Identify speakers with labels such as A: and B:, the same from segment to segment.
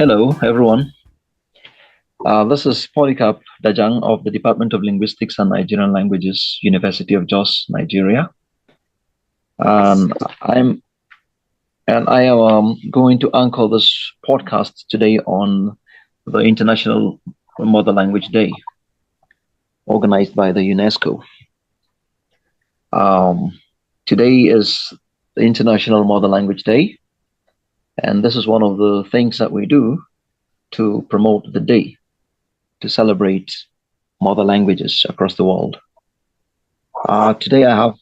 A: Hello, everyone. This is Polycarp Dajang of the Department of Linguistics and Nigerian Languages, University of Jos, Nigeria. And I'm and I am going to anchor this podcast today on the International Mother Language Day, organized by the UNESCO. Today is the International Mother Language Day, and this is one of the things that we do to promote the day, to celebrate mother languages across the world. Today I have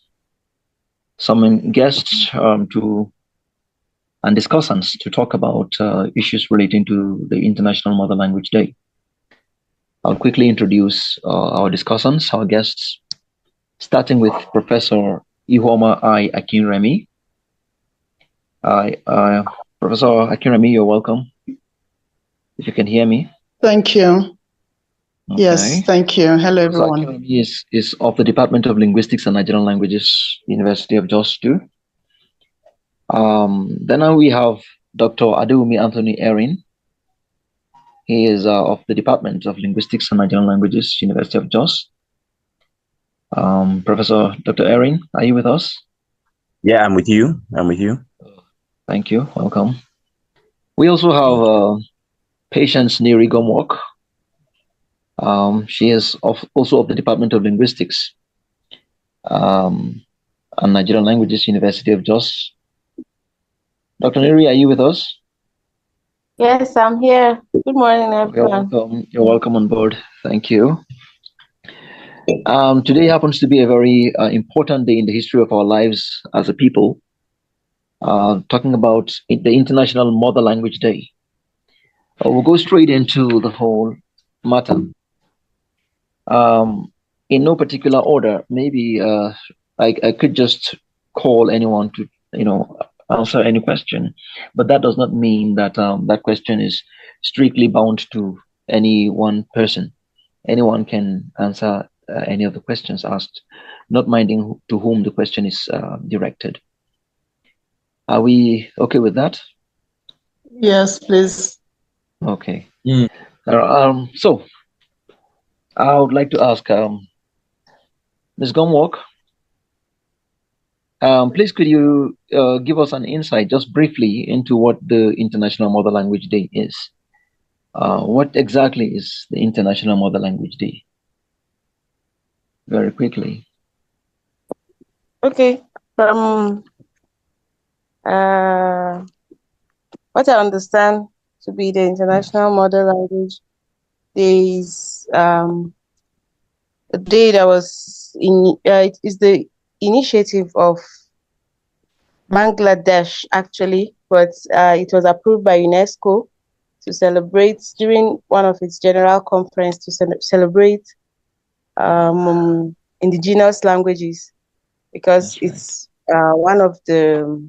A: some guests and discussants to talk about issues relating to the International Mother Language Day. I'll quickly introduce our discussants, our guests, starting with Professor Ihoma I. Akinremi. Professor Akinremi, you're welcome. If you can hear me.
B: Thank you. Okay. Yes, thank you. Hello, everyone.
A: Professor Akinremi is of the Department of Linguistics and Nigerian Languages, University of Jos too. Then we have Dr. Adewumi Anthony Erin. He is of the Department of Linguistics and Nigerian Languages, University of Jos. Professor Dr. Erin, are you with us?
C: Yeah, I'm with you.
A: Thank you. Welcome. We also have Patience Neri Gomwok. She is also of the Department of Linguistics and Nigerian Languages, University of Jos. Dr. Neri, are you with us?
D: Yes, I'm here. Good morning, everyone.
A: You're welcome on board. Thank you. Today happens to be a very important day in the history of our lives as a people, talking about the International Mother Language Day. We'll go straight into the whole matter. In no particular order, maybe I could just call anyone to, answer any question, but that does not mean that that question is strictly bound to any one person. Anyone can answer any of the questions asked, not minding to whom the question is directed. Are we okay with that?
B: Yes, please.
A: Okay. So I would like to ask Ms. Gomwok, please could you give us an insight just briefly into what the International Mother Language Day is? What exactly is the International Mother Language Day? Very quickly.
D: Okay. From what I understand to be the International Mother Language Day is a day that was it is the initiative of Bangladesh, actually, but it was approved by UNESCO to celebrate during one of its general conference to celebrate indigenous languages, because it's one of the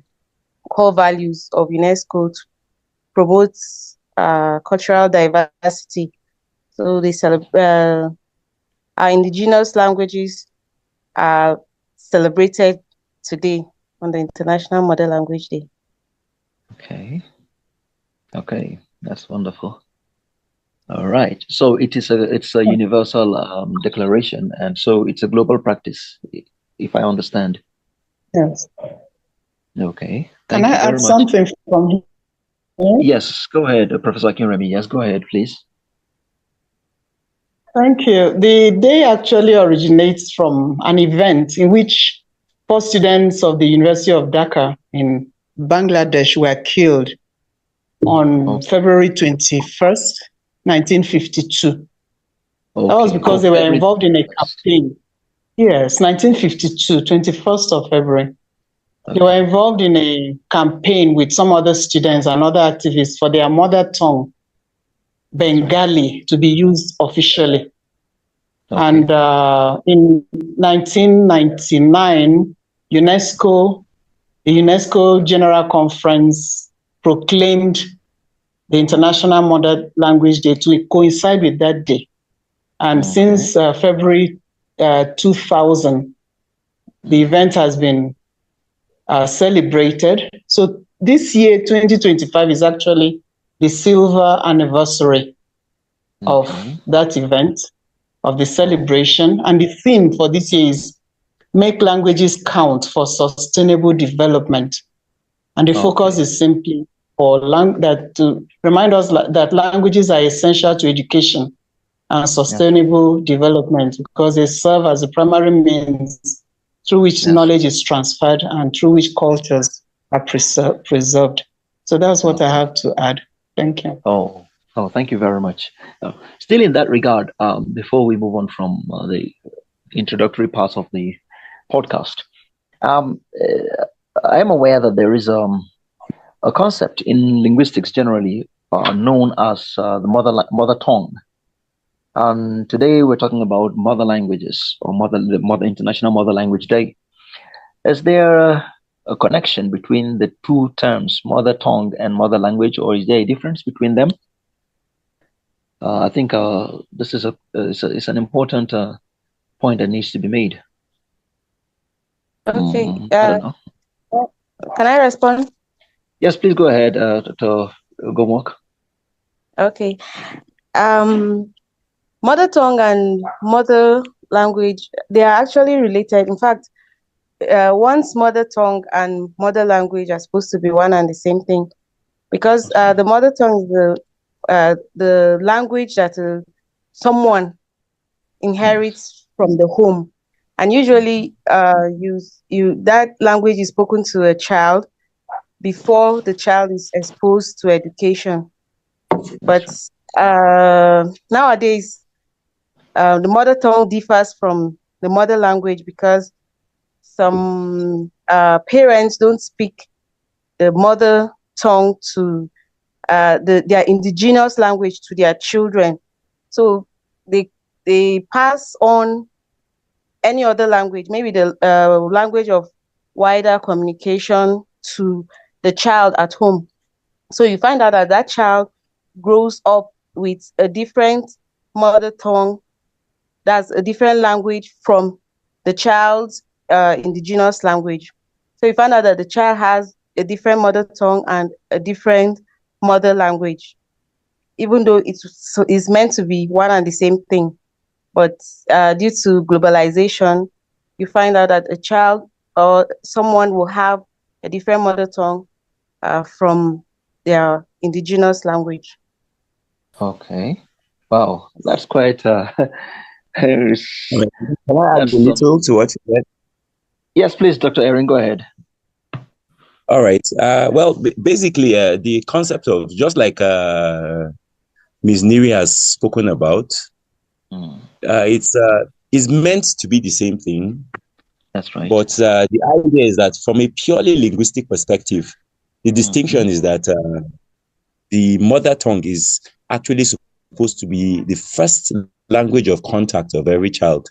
D: core values of UNESCO to promote cultural diversity. So they celebrate our indigenous languages are celebrated today on the International Mother Language Day.
A: Okay, that's wonderful. All right, so it's a universal declaration, and so it's a global practice, if I understand.
B: Yes.
A: Okay.
B: Can I add something from here?
A: Yes, go ahead, Professor Akinremi. Yes, go ahead, please.
B: Thank you. The day actually originates from an event in which 4 students of the University of Dhaka in Bangladesh were killed on February 21st, 1952. Okay. That was because they were involved in a campaign. Yes, 1952, 21st of February. Okay. They were involved in a campaign with some other students and other activists for their mother tongue, Bengali, to be used officially. Okay. And in 1999, the UNESCO General Conference proclaimed the International Mother Language Day to coincide with that day. And since February 2000, the event has been celebrated. So this year, 2025, is actually the silver anniversary of that event, of the celebration. And the theme for this year is Make Languages Count for Sustainable Development. And the focus is simply to remind us that languages are essential to education and sustainable development, because they serve as the primary means through which knowledge is transferred and through which cultures are preserved. So that's what I have to add. Thank you.
A: Oh, thank you very much. Still in that regard, before we move on from the introductory parts of the podcast, I am aware that there is a concept in linguistics generally known as the mother tongue. And today we're talking about mother languages, or the International Mother Language Day. Is there a connection between the two terms, mother tongue and mother language, or is there a difference between them? I think this is it's an important point that needs to be made.
D: Okay.
A: I don't know.
D: Can I respond?
A: Yes, please go ahead, Dr. Gomok.
D: Okay. Mother tongue and mother language, they are actually related. In fact, one's mother tongue and mother language are supposed to be one and the same thing, because the mother tongue is the language that someone inherits from the home, and usually that language is spoken to a child before the child is exposed to education. But nowadays, the mother tongue differs from the mother language because some parents don't speak the mother tongue to their indigenous language to their children. So they pass on any other language, maybe the language of wider communication, to the child at home. So you find out that that child grows up with a different mother tongue, that's a different language from the child's indigenous language. So you find out that the child has a different mother tongue and a different mother language, even though it's meant to be one and the same thing. But due to globalization, you find out that a child or someone will have a different mother tongue from their indigenous language.
A: Okay. Wow, that's quite.
C: Can I add a little to what you said?
A: Yes, please, Dr. Erin, go ahead.
C: All right. Well, basically, the concept of, just like Ms. Neri has spoken about, it's meant to be the same thing.
A: That's right.
C: But the idea is that from a purely linguistic perspective, the distinction is that the mother tongue is actually supposed to be the first language of contact of every child.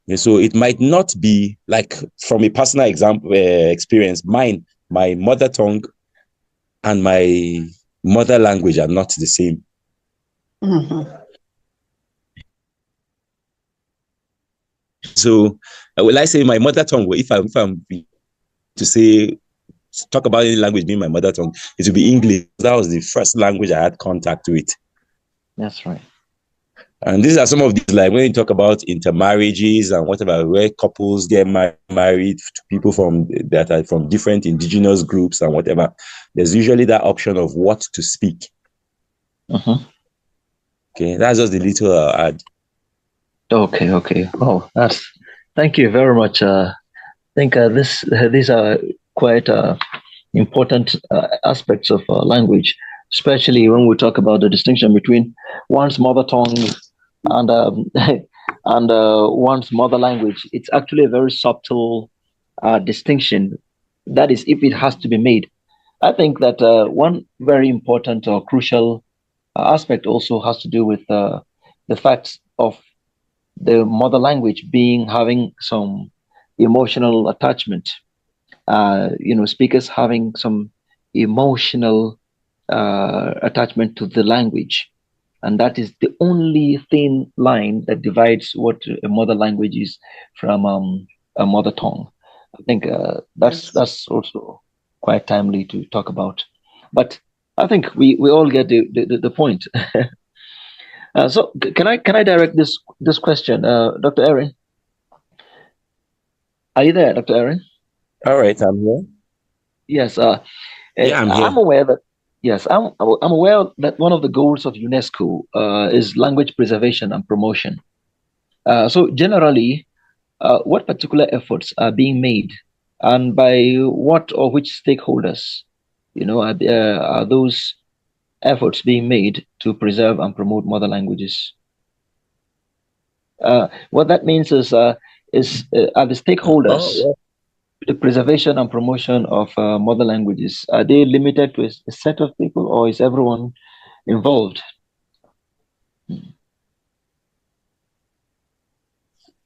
C: And so it might not be like, from a personal experience, my mother tongue and my mother language are not the same. So will I say my mother tongue, if I'm to talk about any language being my mother tongue, it will be English. That was the first language I had contact with.
A: That's right.
C: And these are some of these, like when you talk about intermarriages and whatever, where couples get married to people that are from different indigenous groups and whatever, there's usually that option of what to speak. Okay, that's just the little I'll add.
A: Okay. Oh, thank you very much. I think these are quite important aspects of language, especially when we talk about the distinction between one's mother tongue and one's mother language. It's actually a very subtle distinction. That is, if it has to be made. I think that one very important or crucial aspect also has to do with the fact of the mother language having some emotional attachment. Speakers having some emotional attachment to the language, and that is the only thin line that divides what a mother language is from a mother tongue. I think that's also quite timely to talk about. But I think we all get the point. So can I direct this question, Dr. Erin? Are you there, Dr. Erin?
C: All right, I'm here.
A: Yes.
C: Yeah, I'm here.
A: I'm aware that yes, I'm aware that one of the goals of UNESCO is language preservation and promotion. So generally, what particular efforts are being made, and by what or which stakeholders, are those efforts being made to preserve and promote mother languages? What that means is are the stakeholders,
C: Oh,
A: the preservation and promotion of mother languages, are they limited to a set of people, or is everyone involved?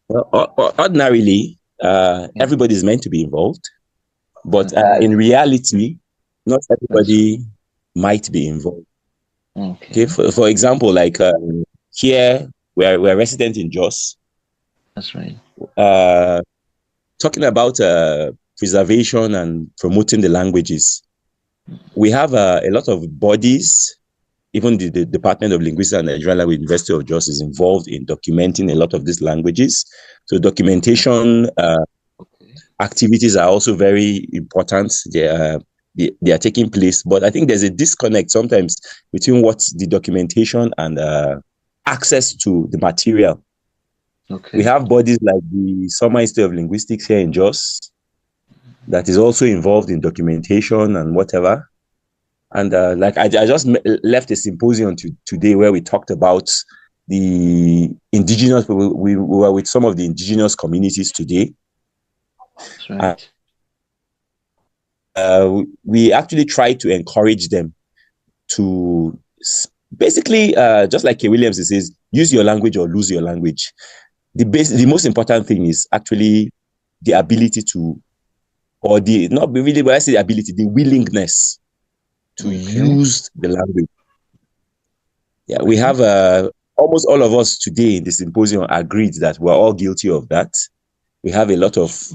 C: well, ordinarily,
A: Yeah.
C: everybody is meant to be involved, but
A: Okay.
C: in reality, not
A: That's
C: everybody might be involved.
A: okay.
C: Okay, for example, like here, we're resident in Jos.
A: That's right.
C: Talking about preservation and promoting the languages, we have a lot of bodies. Even the Department of Linguistics and Nigerian Language University of Jos is involved in documenting a lot of these languages. So documentation
A: Okay.
C: activities are also very important. They are taking place, but I think there's a disconnect sometimes between what's the documentation and access to the material.
A: Okay.
C: We have bodies like the Summer Institute of Linguistics here in Jos that is also involved in documentation and whatever. And like I just left a symposium today where we talked about the indigenous. We were with some of the indigenous communities today.
A: That's right.
C: We actually try to encourage them to basically, just like K. Williams says, use your language or lose your language. The most important thing is actually the ability to, or the, not really, but I say the ability, the willingness to use the language. Yeah, we have almost all of us today in the symposium agreed that we're all guilty of that. We have a lot of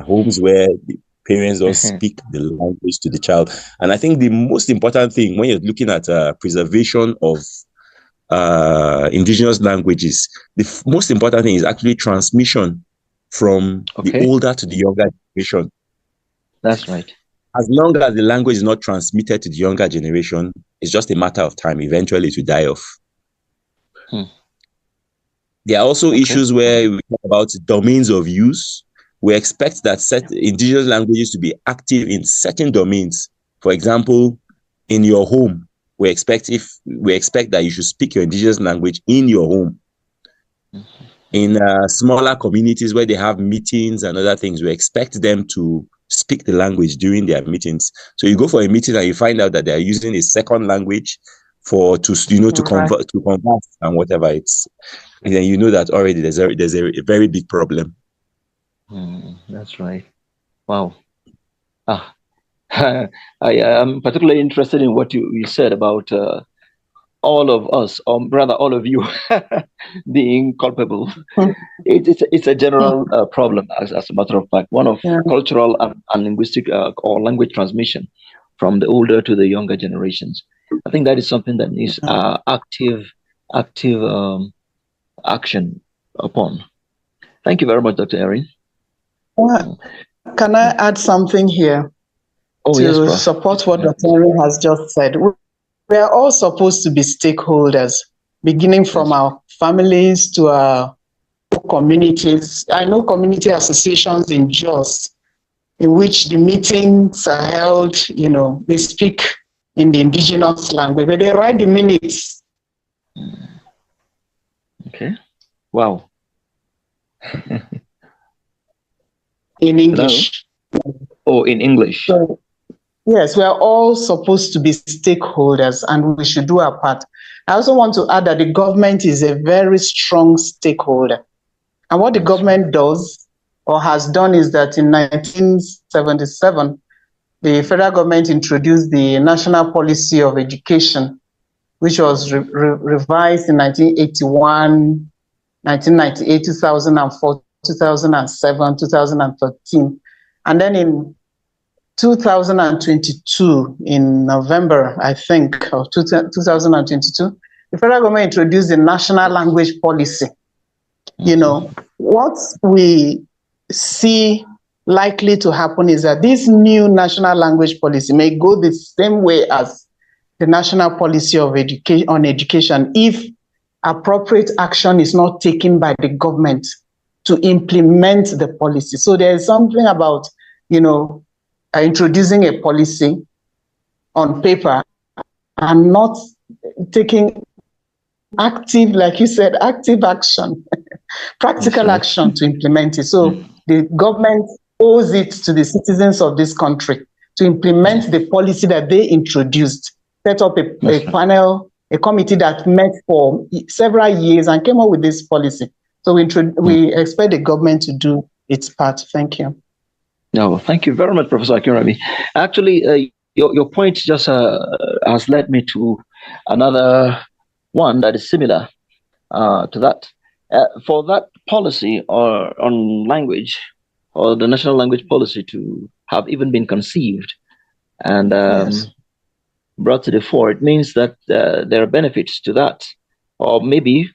C: homes where the parents don't speak the language to the child. And I think the most important thing when you're looking at preservation of indigenous languages, the most important thing is actually transmission from the older to the younger generation.
A: That's right.
C: As long as the language is not transmitted to the younger generation, it's just a matter of time. Eventually, it will die off. There are also issues where we talk about domains of use. We expect that indigenous languages to be active in certain domains. For example, in your home, we expect that you should speak your indigenous language in your home. In smaller communities where they have meetings and other things, we expect them to speak the language during their meetings. So you go for a meeting and you find out that they are using a second language to converse and whatever. And then you know that already there's a very big problem.
A: That's right. Wow. I am particularly interested in what you said about all of us, or rather all of you, being culpable. It's a general problem, as a matter of fact, one of cultural and linguistic or language transmission from the older to the younger generations. I think that is something that needs active action upon. Thank you very much, Dr. Erin.
B: Can I add something here to support what Dr. Erin has just said? We are all supposed to be stakeholders, beginning from our families to our communities. I know community associations in Jos, in which the meetings are held, they speak in the indigenous language, but they write the minutes.
A: Okay. Wow.
B: In English.
A: Oh, in English.
B: So, yes, we are all supposed to be stakeholders and we should do our part. I also want to add that the government is a very strong stakeholder. And what the government does or has done is that in 1977, the federal government introduced the National Policy of Education, which was revised in 1981, 1998, 2004, 2007, 2013. And then in 2022, in November, I think, of 2022, the federal government introduced the national language policy. You know, what we see likely to happen is that this new national language policy may go the same way as the national policy of education if appropriate action is not taken by the government to implement the policy. So there is something about, you know, introducing a policy on paper and not taking active, like you said, active action, practical action to implement it. So the government owes it to the citizens of this country to implement the policy that they introduced, set up a panel, a committee that met for several years and came up with this policy. So we expect the government to do its part. Thank you.
A: No, thank you very much, Professor Akinremi. Actually, your point just has led me to another one that is similar to that. For that policy or on language, or the national language policy to have even been conceived and brought to the fore, it means that there are benefits to that, or maybe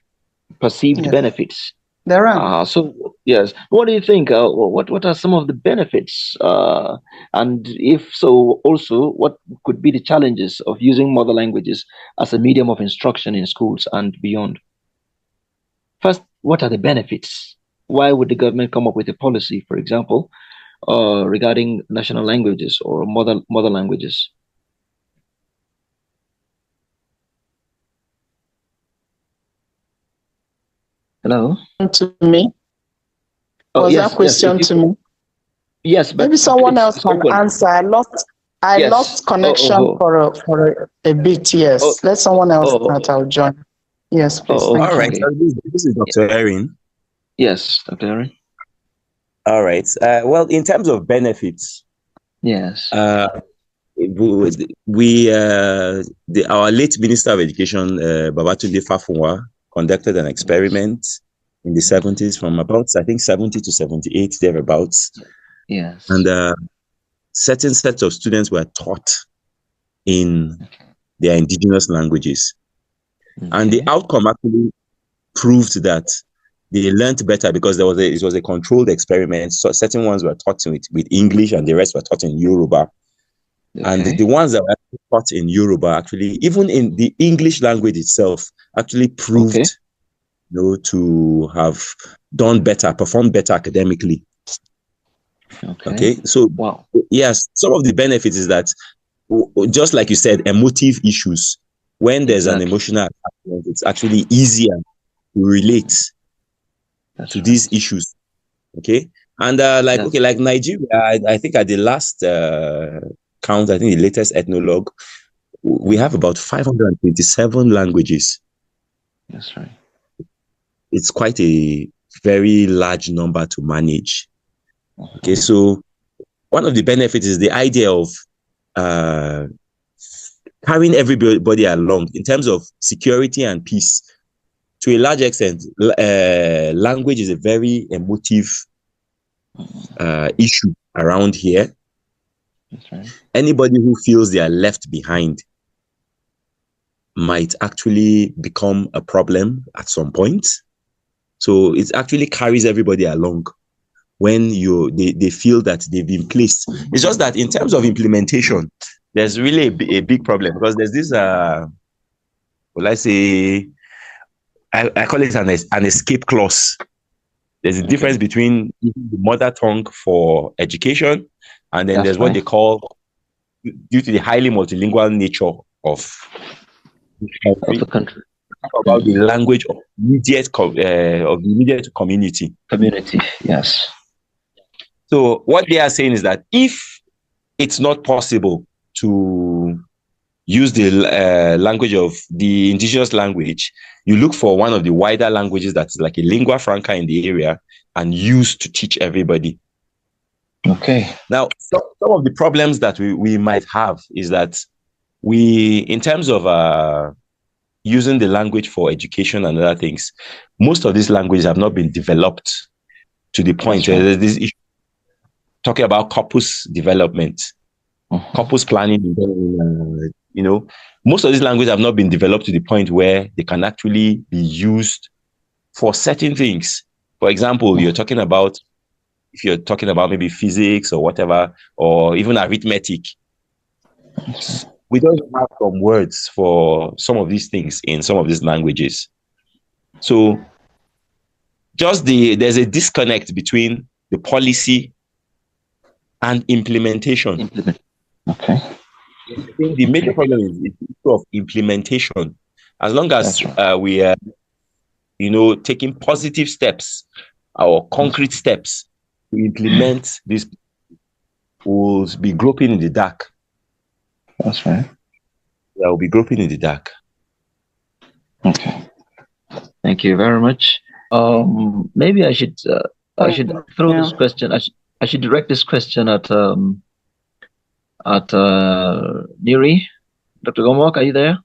A: perceived benefits.
B: There are.
A: So, yes, what do you think? What are some of the benefits? And if so, also, what could be the challenges of using mother languages as a medium of instruction in schools and beyond? First, what are the benefits? Why would the government come up with a policy, for example, regarding national languages or mother languages? Hello?
B: To me?
A: Oh,
B: was
A: yes,
B: that question
A: yes,
B: to me?
A: Yes, but
B: maybe someone else can answer. I lost connection for a bit. Yes, let someone else that I'll join. Yes, please.
C: All right. So this is Dr. Erin.
A: Yes, Dr. Erin.
C: All right. Well, in terms of benefits,
A: yes,
C: our late Minister of Education, Babatunde Fafunwa, conducted an experiment in the 70s, from about, I think, 70 to 78, thereabouts.
A: Yes.
C: And certain sets of students were taught in their indigenous languages. Okay. And the outcome actually proved that they learned better because it was a controlled experiment. So certain ones were taught with English and the rest were taught in Yoruba. Okay. And the ones that were taught in Yoruba, actually, even in the English language itself, actually proved to have done better, performed better academically. Okay. So, yes, some of the benefits is that, just like you said, emotive issues. When there's an emotional attachment, it's actually easier to relate to these issues. Okay. And like Nigeria, I think at the last count, I think the latest ethnologue, we have about 527 languages.
A: That's right.
C: It's quite a very large number to manage. Okay, so one of the benefits is the idea of carrying everybody along in terms of security and peace. To a large extent, language is a very emotive issue around here.
A: That's right.
C: Anybody who feels they are left behind might actually become a problem at some point. So it actually carries everybody along when they feel that they've been placed. It's just that in terms of implementation, there's really a big problem, because there's this, I call it an escape clause. There's a difference between the mother tongue for education, and then there's what they call, due to the highly multilingual nature of the country, about the language of immediate community.
A: Community, yes.
C: So what they are saying is that if it's not possible to use the language of the indigenous language, you look for one of the wider languages that's like a lingua franca in the area and use to teach everybody.
A: Okay.
C: Now, some of the problems that we might have is that in terms of using the language for education and other things, most of these languages have not been developed to the point where there's this issue talking about corpus development. couples planning, you know, most of these languages have not been developed to the point where they can actually be used for certain things. For example, if you're talking about maybe physics or whatever, or even arithmetic, we don't have some words for some of these things in some of these languages. So there's a disconnect between the policy and implementation.
A: Okay.
C: I think the major problem is the issue of implementation. As long as we are, taking positive steps or concrete steps to implement this, will be groping in the dark.
A: That's right.
C: Yeah, we'll be groping in the dark.
A: Okay. Thank you very much. Maybe I should throw this question. I should direct this question at Niri. Dr. Gomok, are you there?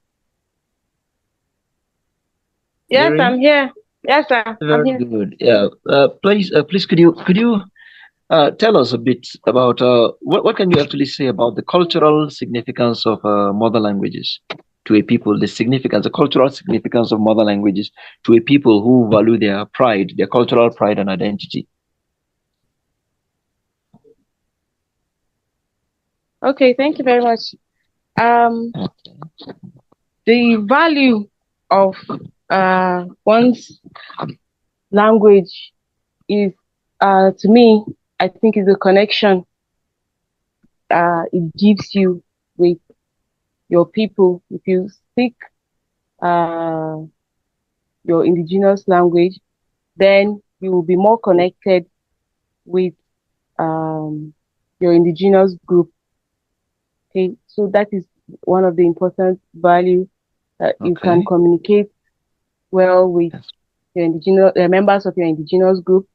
D: Yes,
A: Niri?
D: I'm here. Yes, sir.
A: Very good. Yeah. Please, could you tell us a bit about what can you actually say about the cultural significance of mother languages to a people? The cultural significance of mother languages to a people who value their pride, their cultural pride and identity.
D: Okay, thank you very much. The value of one's language is, to me, I think, is a connection it gives you with your people. If you speak your indigenous language, then you will be more connected with your indigenous group. Okay, so that is one of the important values that you can communicate well with your indigenous members of your indigenous group,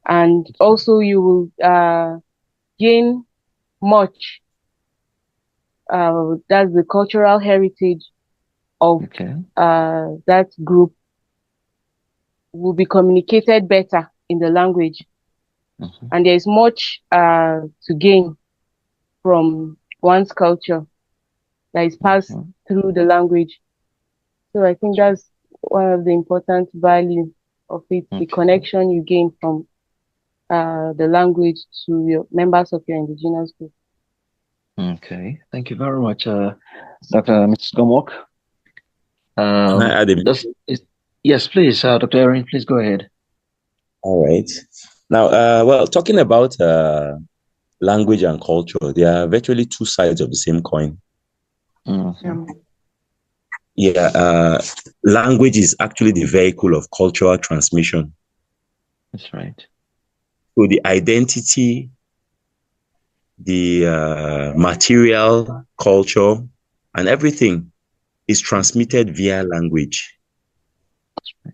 D: and also you will gain much. That's the cultural heritage of that group will be communicated better in the language, and there is much to gain from one's culture that is passed through the language. So I think that's one of the important values of it, the connection you gain from the language to your members of your indigenous group.
A: Okay, thank you very much, Dr. Mrs. Gomok. Yes, please, Dr. Erin, please go ahead.
C: All right. Now, talking about language and culture, they are virtually two sides of the same coin. Language is actually the vehicle of cultural transmission.
A: That's right.
C: So the identity, the material, culture, and everything is transmitted via language. That's right.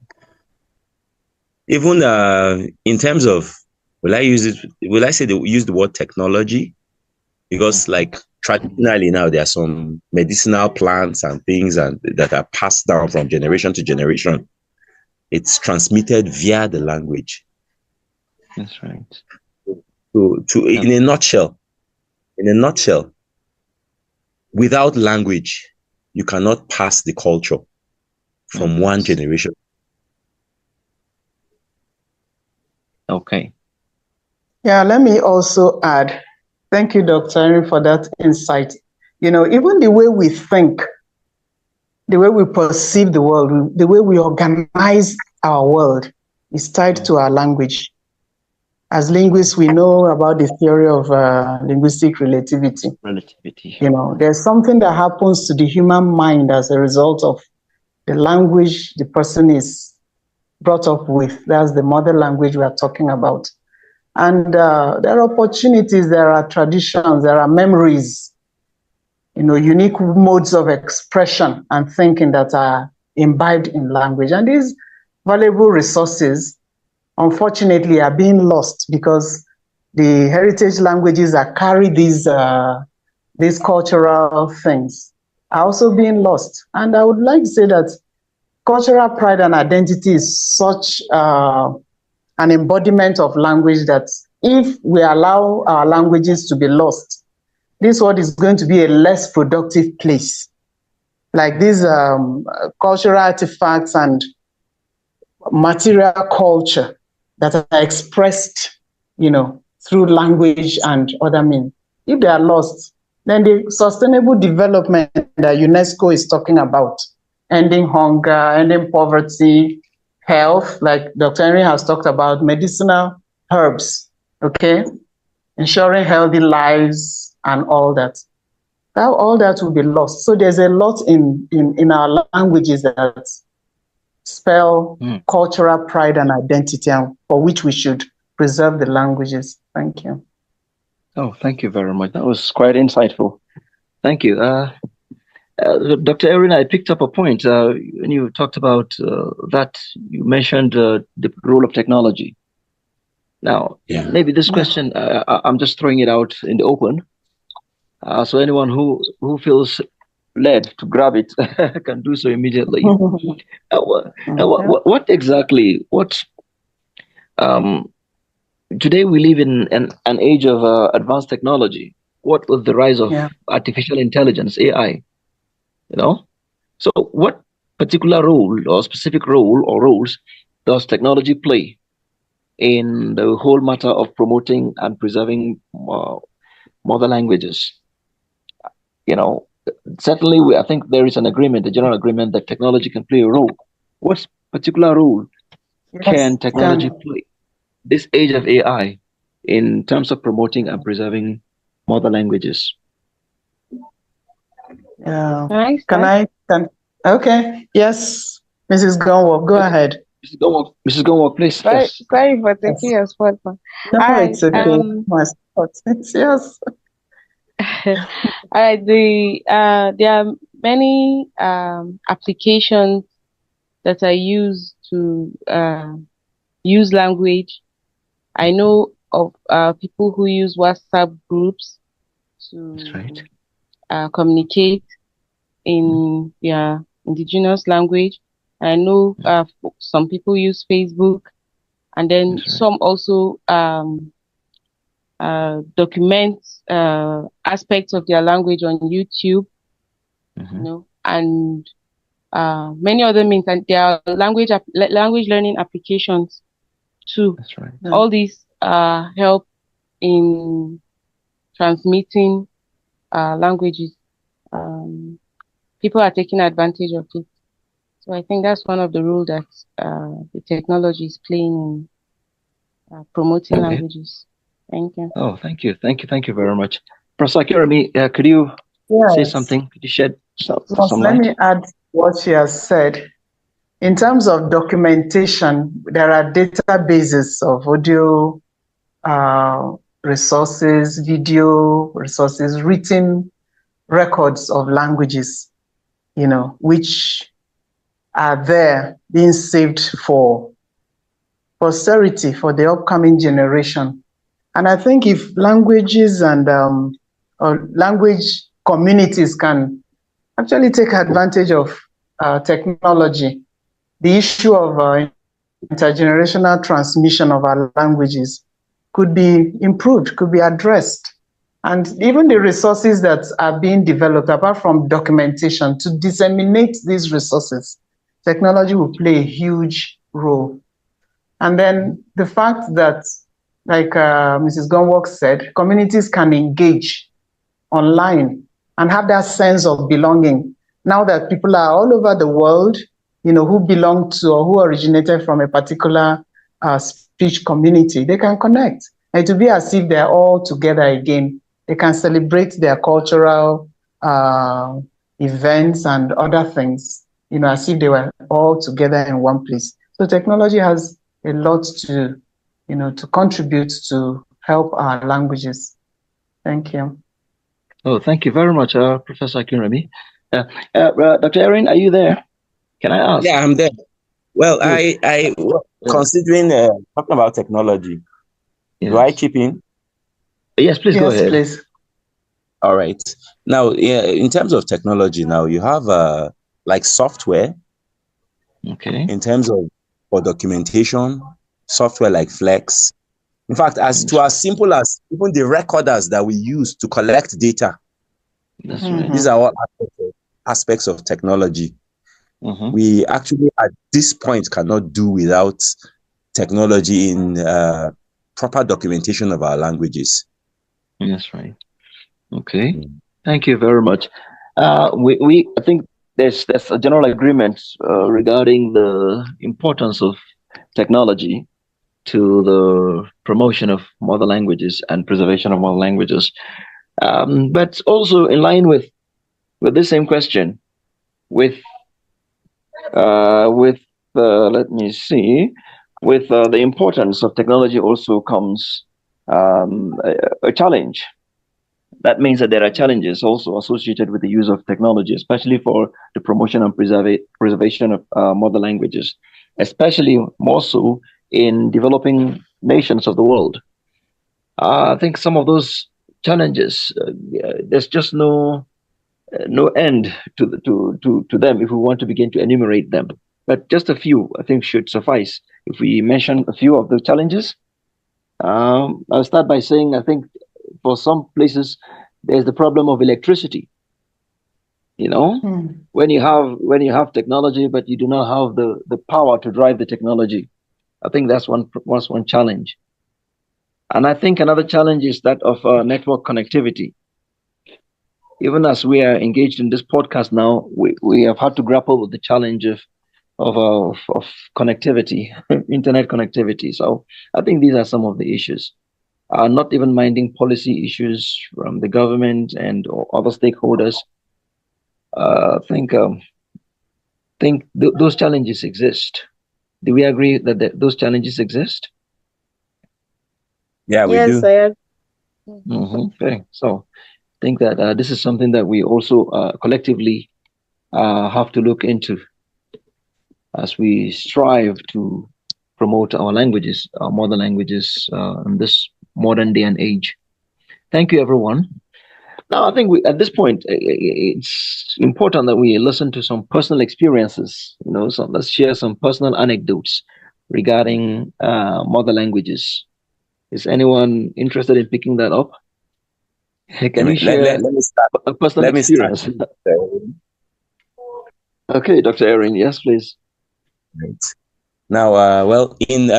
C: Even in terms of, will I say they use the word technology? Because like traditionally now there are some medicinal plants and things that are passed down from generation to generation. It's transmitted via the language.
A: That's right.
C: In a nutshell, without language, you cannot pass the culture from one generation.
A: Okay.
B: Yeah, let me also add, thank you, Dr. Henry, for that insight. Even the way we think, the way we perceive the world, the way we organize our world is tied to our language. As linguists, we know about the theory of linguistic relativity. There's something that happens to the human mind as a result of the language the person is brought up with. That's the mother language we are talking about. And there are opportunities, there are traditions, there are memories, unique modes of expression and thinking that are imbibed in language. And these valuable resources, unfortunately, are being lost because the heritage languages that carry these cultural things are also being lost. And I would like to say that cultural pride and identity is such an embodiment of language that if we allow our languages to be lost, this world is going to be a less productive place. Like these cultural artifacts and material culture that are expressed, through language and other means. If they are lost, then the sustainable development that UNESCO is talking about, ending hunger, ending poverty, health, like Dr. Henry has talked about, medicinal herbs, okay, ensuring healthy lives and all that. All that will be lost. So there's a lot in our languages that spell cultural pride and identity, and for which we should preserve the languages. Thank you.
A: Oh, thank you very much. That was quite insightful. Thank you. Dr. Erin, I picked up a point when you talked about that. You mentioned the role of technology. Now, maybe this question, I'm just throwing it out in the open. So anyone who feels led to grab it can do so immediately. What exactly? Today we live in an age of advanced technology. What with the rise of artificial intelligence, AI, So what particular role or specific role or roles does technology play in the whole matter of promoting and preserving mother languages? Certainly I think there is an agreement, a general agreement, that technology can play a role. What particular role can technology play this age of AI in terms of promoting and preserving mother languages?
B: Okay. Yes, Mrs. Gonwalk, go ahead.
A: Mrs. Gonwalk, please.
D: Sorry for taking your spot.
B: No, it's okay. Yes.
D: All right. There are many applications that are used to use language. I know of people who use WhatsApp groups to communicate in their indigenous language. I know some people use Facebook, and then some also document aspects of their language on YouTube, and many other means. And there are language learning applications too.
A: That's right.
D: All these help in transmitting languages. People are taking advantage of it. So I think that's one of the roles that the technology is playing in promoting languages. Thank you.
A: Oh, thank you very much. Professor Akirami, could you say something? Could you shed some light?
B: Let me add what she has said. In terms of documentation, there are databases of audio resources, video resources, written records of languages, which are there being saved for posterity, for the upcoming generation. And I think if languages and or language communities can actually take advantage of technology, the issue of intergenerational transmission of our languages could be improved, could be addressed. And even the resources that are being developed, apart from documentation, to disseminate these resources, technology will play a huge role. And then the fact that, like Mrs. Gonwalk said, communities can engage online and have that sense of belonging. Now that people are all over the world, who belong to or who originated from a particular speech community, they can connect. And to be as if they're all together again. They can celebrate their cultural events and other things, as if they were all together in one place. So technology has a lot to, to contribute to help our languages. Thank you.
A: Oh, thank you very much, Professor Akinremi. Dr. Erin, are you there? Can I ask?
C: Yeah, I'm there. Well, I considering talking about technology, do I chip in?
A: Yes, please go ahead.
B: Please.
C: All right. Now, in terms of technology, now you have like software.
A: Okay.
C: In terms of for documentation, software like Flex, In fact, as simple as even the recorders that we use to collect data.
A: That's right.
C: These are all aspects of technology. We actually, at this point, cannot do without technology in proper documentation of our languages.
A: That's right. Okay. Thank you very much. I think there's a general agreement regarding the importance of technology to the promotion of mother languages and preservation of mother languages. But also in line with this same question, with let me see, with the importance of technology also comes a challenge. That means that there are challenges also associated with the use of technology, especially for the promotion and preservation of mother languages, especially more so in developing nations of the world. I think some of those challenges, there's just no end to them if we want to begin to enumerate them. But just a few, I think, should suffice. If we mention a few of the challenges, I'll start by saying, I think for some places, there's the problem of electricity. When you have technology, but you do not have the power to drive the technology, I think that's one challenge. And I think another challenge is that of network connectivity. Even as we are engaged in this podcast now, we have had to grapple with the challenge of connectivity, internet connectivity. So I think these are some of the issues. Not even minding policy issues from the government and other stakeholders. I think those challenges exist. Do we agree that those challenges exist?
C: Yeah, we do.
D: Yes, I agree.
A: Okay, so I think that this is something that we also collectively have to look into as we strive to promote our languages, our mother languages, in this modern day and age. Thank you, everyone. Now, I think at this point, it's important that we listen to some personal experiences. So let's share some personal anecdotes regarding mother languages. Is anyone interested in picking that up? Can you share
C: let me start.
A: a personal experience? Okay, Dr. Erin, yes, please.
C: Right. Now, well, in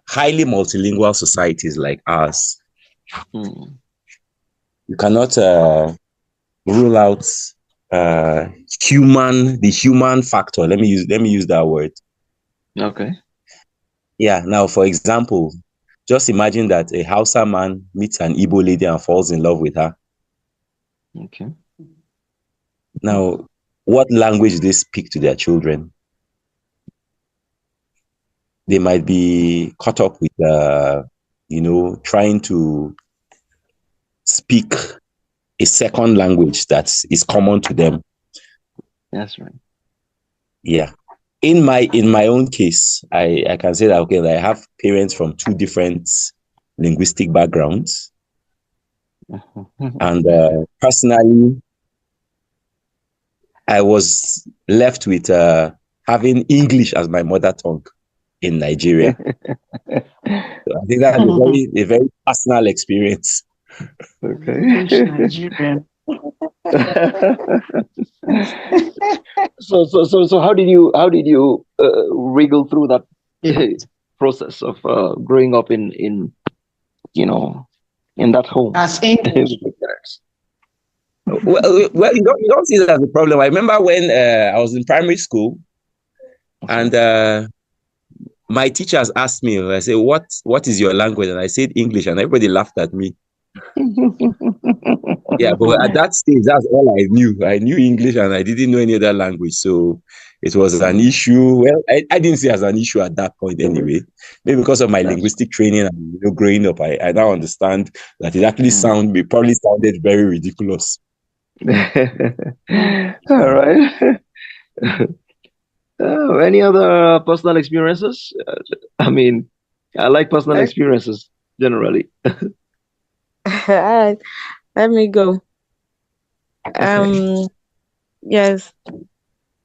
C: highly multilingual societies like ours, you cannot rule out the human factor. Let me use that word.
A: Okay.
C: Yeah. Now, for example, just imagine that a Hausa man meets an Igbo lady and falls in love with her.
A: Okay.
C: Now, what language do they speak to their children? They might be caught up with, trying to speak a second language that is common to them.
A: That's right.
C: Yeah. In my own case, I can say that, okay, I have parents from two different linguistic backgrounds. And personally, I was left with having English as my mother tongue in Nigeria. So I think that's a very personal experience.
A: Okay.
B: Nigerian.
A: So how did you wriggle through that process of growing up in that home
B: As English?
C: well, you don't see that as a problem. I remember when I was in primary school, and my teachers asked me, I said, what is your language? And I said English, and everybody laughed at me. Yeah, but at that stage, that's all I knew. I knew English and I didn't know any other language. So it was an issue. Well, I didn't see it as an issue at that point anyway. Maybe because of my linguistic training and growing up, I now understand that it actually probably sounded very ridiculous.
A: All right. Any other personal experiences? I mean, I like personal experiences generally.
D: All right, let me go. Yes.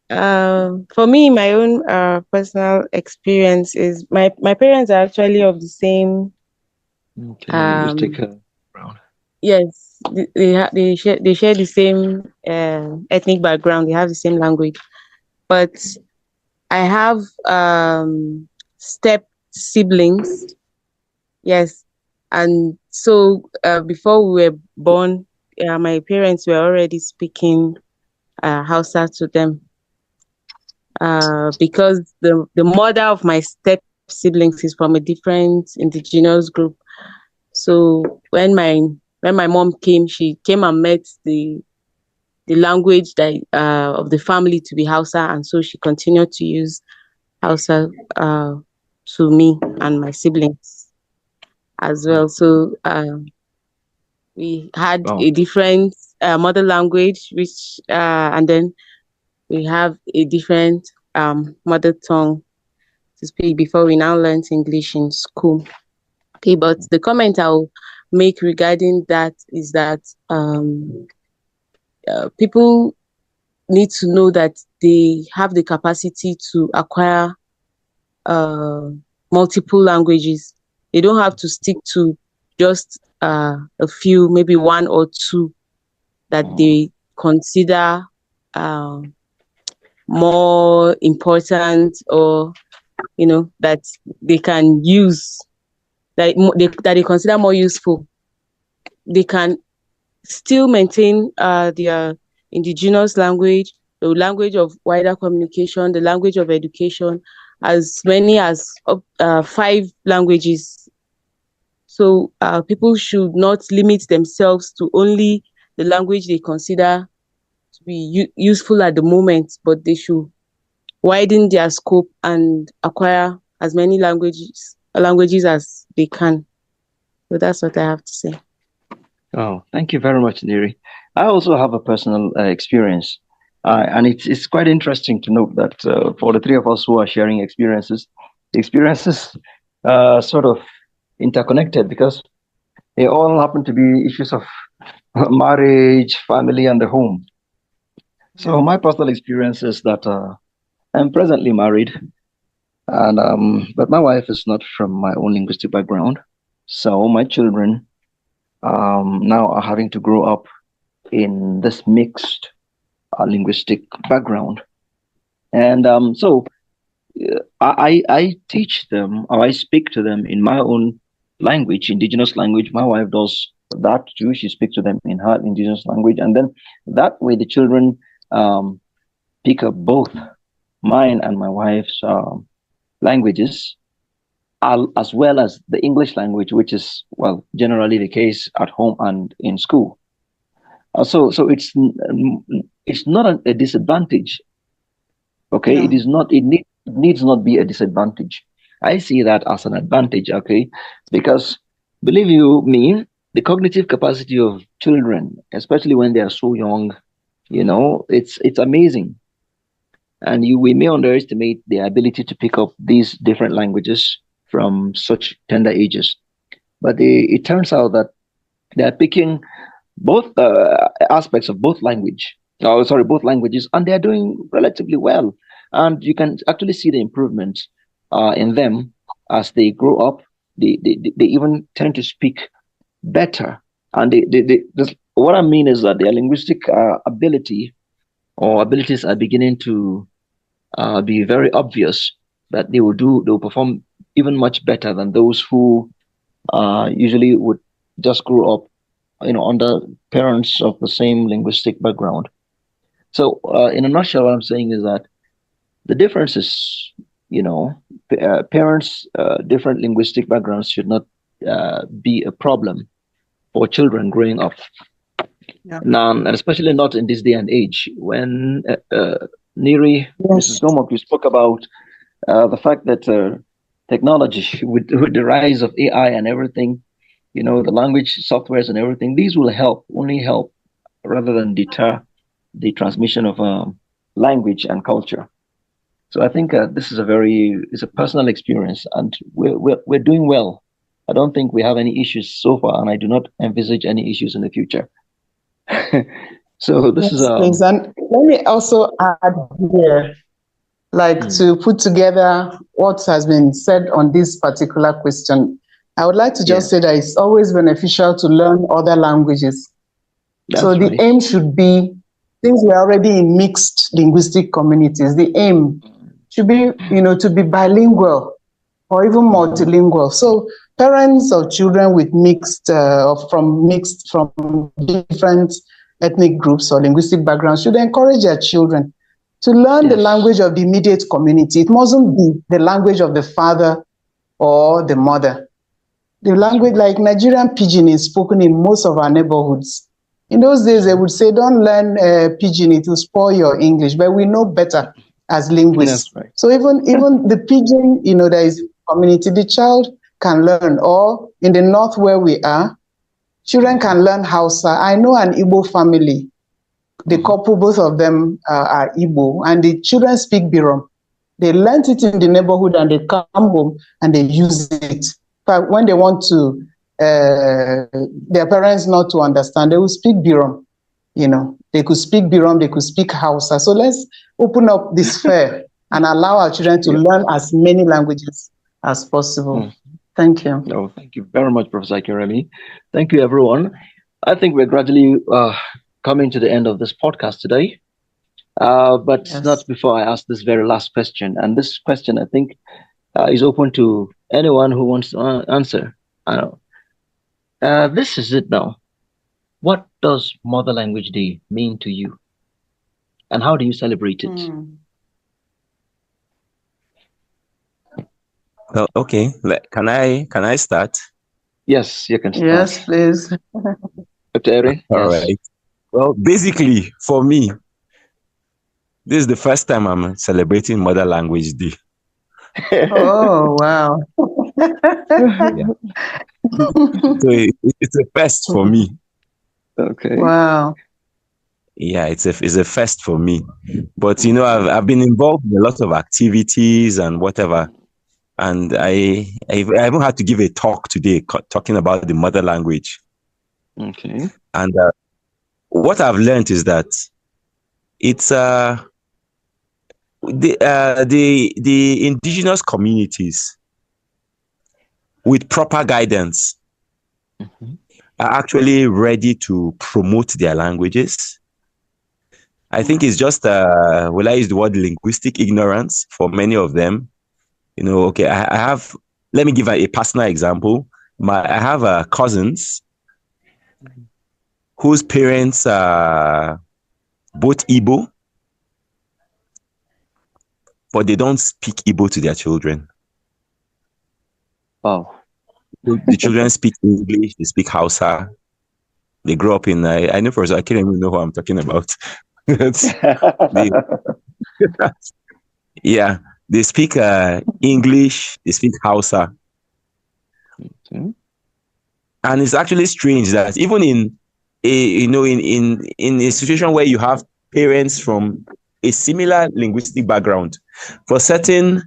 D: For me, my own personal experience is my parents are actually of the same.
A: Okay, linguistic
D: Um,
A: background.
D: yes, they share the same ethnic background. They have the same language, but I have step siblings. Yes, and so before we were born, my parents were already speaking Hausa to them. Because the mother of my step siblings is from a different indigenous group. So when my mom came, she came and met the language that of the family to be Hausa, and so she continued to use Hausa to me and my siblings as well. So we had
A: Oh,
D: a different mother language, which and then we have a different mother tongue to speak before we now learned English in school. Okay, but the comment I'll make regarding that is that people need to know that they have the capacity to acquire uh, multiple languages. They don't have to stick to just a few, maybe one or two that
A: mm,
D: they consider uh, more important, or that they can use, that they consider more useful. They can still maintain their indigenous language, the language of wider communication, the language of education, as many as five languages. So people should not limit themselves to only the language they consider to be useful at the moment, but they should widen their scope and acquire as many languages as they can. So that's what I have to say.
A: oh, thank you very much, Neri. I also have a personal experience, and it's quite interesting to note that for the three of us who are sharing experiences, the experiences sort of interconnected because they all happen to be issues of marriage, family, and the home. So my personal experience is that I'm presently married, and but my wife is not from my own linguistic background. So my children now are having to grow up in this mixed linguistic background, and so I teach them or I speak to them in my own language, indigenous language. My wife does that too. She speaks to them in her indigenous language, and then that way the children um, pick up both mine and my wife's languages, as well as the English language, which is well generally the case at home and in school. So it's not a disadvantage. Okay, it
B: No.
A: is not. It needs not be a disadvantage. I see that as an advantage. Okay, because believe you me, the cognitive capacity of children, especially when they are so young, it's amazing, and we may underestimate their ability to pick up these different languages from such tender ages. But it turns out that they are picking both aspects of both language. Oh, sorry, both languages, and they are doing relatively well. And you can actually see the improvements in them as they grow up. They even tend to speak better. And what I mean is that their linguistic ability or abilities are beginning to be very obvious, that they will perform even much better than those who usually would just grow up under parents of the same linguistic background. So in a nutshell, what I'm saying is that the difference is, parents different linguistic backgrounds should not be a problem for children growing up
B: Yeah.
A: now, and especially not in this day and age when Neri, Mrs.
D: Yes.
A: Gomok, we spoke about the fact that technology with the rise of AI and everything, the language softwares and everything, these will only help rather than deter the transmission of language and culture. So I think this is it's a personal experience, and we're doing well. I don't think we have any issues so far, and I do not envisage any issues in the future. So this is
B: Yes, please. And let me also add here, like to put together what has been said on this particular question. I would like to just say that it's always beneficial to learn other languages. So the aim should be, since we're already in mixed linguistic communities, the aim should be, to be bilingual or even multilingual. So parents of children with from different ethnic groups or linguistic backgrounds should encourage their children to learn the language of the immediate community. It mustn't be the language of the father or the mother. The language, like Nigerian pidgin, is spoken in most of our neighborhoods. In those days, they would say, don't learn pidgin, it will spoil your English. But we know better as linguists. Right. So even the pidgin, there is community, the child can learn. Or in the north where we are, children can learn Hausa. I know an Igbo family. The couple, both of them are Igbo, and the children speak Birom. They learned it in the neighborhood and they come home and they use it. But when they want to, their parents not to understand, they will speak Birom. They could speak Birom, they could speak Hausa. So let's open up this fair and allow our children to learn as many languages as possible. Thank you.
A: No, thank you very much, Professor Kiremi. Thank you, everyone. I think we're gradually coming to the end of this podcast today. But not before I ask this very last question. And this question, I think, is open to anyone who wants to answer. This is it now. What does Mother Language Day mean to you? And how do you celebrate it?
C: Okay, can I start?
A: Yes, you can start.
B: Yes, please.
A: Dr. Erin?
C: All right. Well, basically, for me, this is the first time I'm celebrating Mother Language Day.
B: Oh, wow.
C: So it's a first for me.
A: Okay.
B: Wow.
C: Yeah, it's a first for me. But, I've been involved in a lot of activities and whatever. And I even had to give a talk today talking about the mother language.
A: Okay.
C: And what I've learned is that it's the indigenous communities with proper guidance are actually ready to promote their languages. I think it's just will I use the word linguistic ignorance for many of them. Okay, I have, let me give a personal example. I have cousins whose parents are both Igbo, but they don't speak Igbo to their children.
A: Oh.
C: The children speak English, they speak Hausa. They grow up in, I know for I can't even know who I'm talking about. Yeah, they speak English, they speak Hausa.
A: Okay.
C: And it's actually strange that even in a situation where you have parents from a similar linguistic background, for certain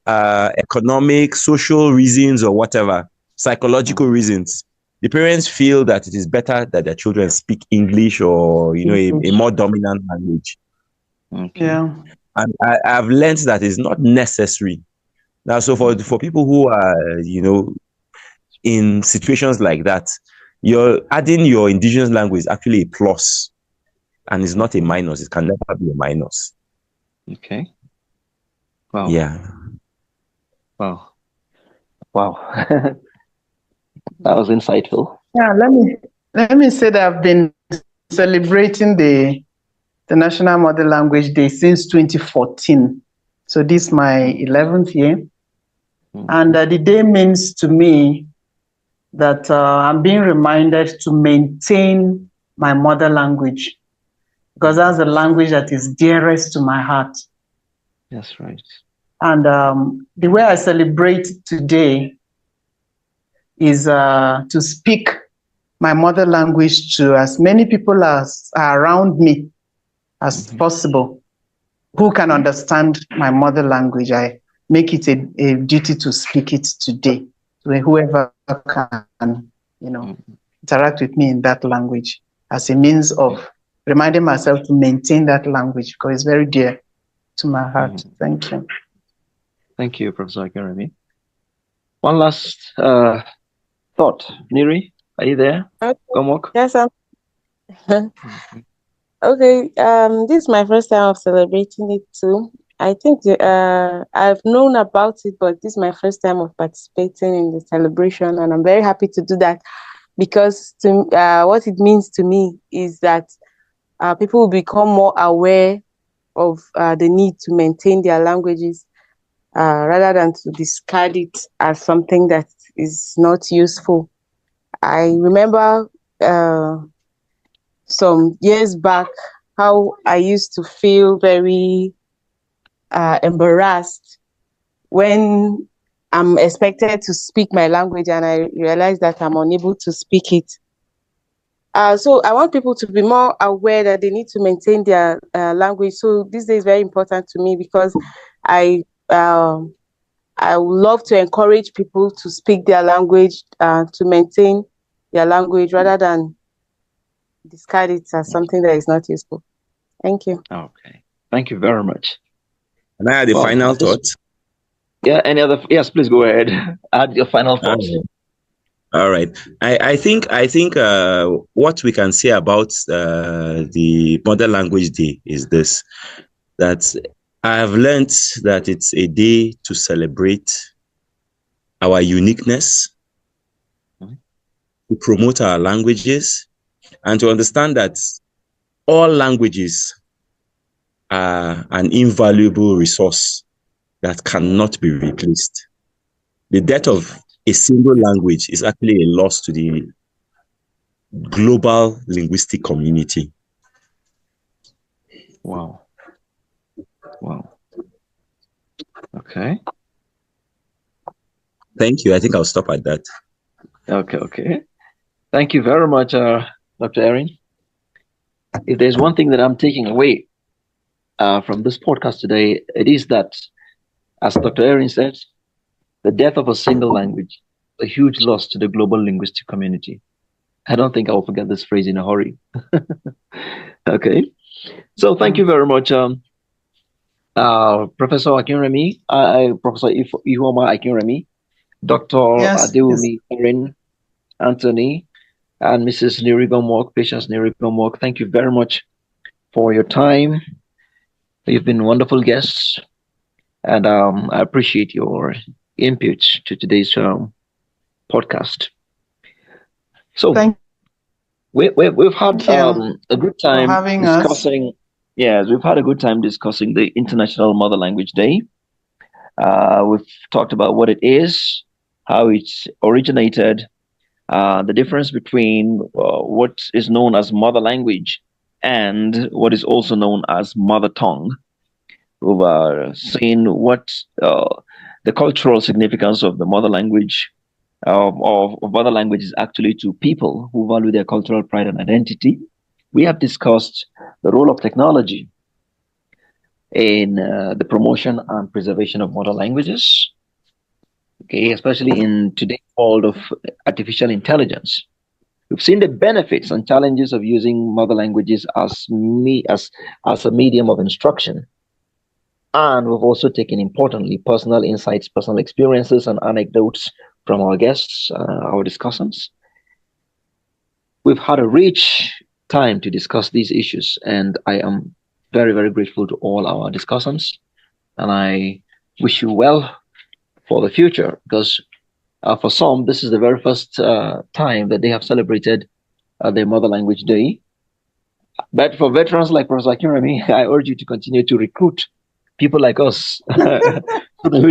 C: economic, social reasons or whatever, psychological reasons, the parents feel that it is better that their children speak English or a more dominant language.
A: Okay.
B: Yeah.
C: And I've learned that it's not necessary. Now, so for people who are, in situations like that, you're adding your indigenous language is actually a plus, and it's not a minus. It can never be a minus.
A: Okay. Wow.
C: Yeah.
B: Wow.
A: That was insightful.
B: Yeah, let me say that I've been celebrating the National Mother Language Day since 2014. So this is my 11th year. And the day means to me that I'm being reminded to maintain my mother language, because that's the language that is dearest to my heart.
A: That's right.
B: And the way I celebrate today is to speak my mother language to as many people as are around me as possible who can understand my mother language. I make it a duty to speak it today to whoever can, interact with me in that language as a means of reminding myself to maintain that language because it's very dear to my heart. Thank you.
A: Thank you, Professor Akinremi. One last thought. Neri, are you there?
D: Okay.
A: Gomok?
D: Yes, okay. This is my first time of celebrating it too. I think I've known about it, but this is my first time of participating in the celebration, and I'm very happy to do that because what it means to me is that people will become more aware of the need to maintain their languages rather than to discard it as something that is not useful. I remember some years back how I used to feel very embarrassed when I'm expected to speak my language and I realize that I'm unable to speak it. So I want people to be more aware that they need to maintain their language. So this day is very important to me because I would love to encourage people to speak their language, to maintain their language rather than discard it as something that is not useful. Thank you.
A: Okay. Thank you very much.
C: And I had a final thought.
A: Yeah, any other? Yes, please go ahead. Add your final thoughts.
C: All right. I think what we can say about the Mother Language Day is this, that I have learned that it's a day to celebrate our uniqueness, to promote our languages, and to understand that all languages are an invaluable resource that cannot be replaced. The death of a single language is actually a loss to the global linguistic community.
A: Wow. Wow. Okay.
C: Thank you. I think I'll stop at that.
A: Okay. Thank you very much, Dr. Erin. If there's one thing that I'm taking away from this podcast today, it is that, as Dr. Erin said, the death of a single language is a huge loss to the global linguistic community. I don't think I'll forget this phrase in a hurry. Okay. So thank you very much, Professor Akinremi, Professor Ihoma Akinremi, Dr. Adewumi Erin Anthony, and Mrs. Neri Gomok, Patience Neri Gomok. Thank you very much for your time. You've been wonderful guests, and I appreciate your input to today's podcast. So we've had a good time discussing. Yes, we've had a good time discussing the International Mother Language Day. We've talked about what it is, how it's originated, the difference between what is known as mother language and what is also known as mother tongue. We've seen what the cultural significance of the mother language of other languages actually to people who value their cultural pride and identity. We have discussed the role of technology in the promotion and preservation of mother languages, okay, especially in today's world of artificial intelligence. We've seen the benefits and challenges of using mother languages as a medium of instruction. And we've also taken, importantly, personal insights, personal experiences, and anecdotes from our guests, our discussants. We've had a rich time to discuss these issues, and I am very, very grateful to all our discussants. And I wish you well for the future, because for some, this is the very first time that they have celebrated their Mother Language Day. But for veterans like Professor Akinremi, I urge you to continue to recruit people like us so that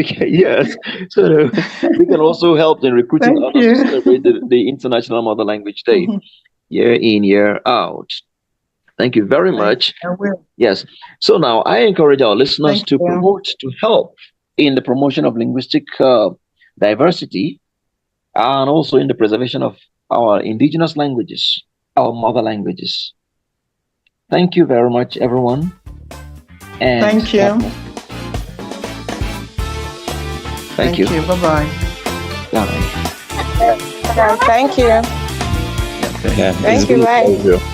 A: we can also help in recruiting others to celebrate the International Mother Language Day year in, year out. Thank you very much. Yes. So now I encourage our listeners to help in the promotion of linguistic diversity and also in the preservation of our indigenous languages, our mother languages. Thank you very much, everyone. And
B: thank you.
A: Thank you.
B: Bye-bye.
A: Bye.
D: Thank you.
C: Yeah,
D: thank you. Bye.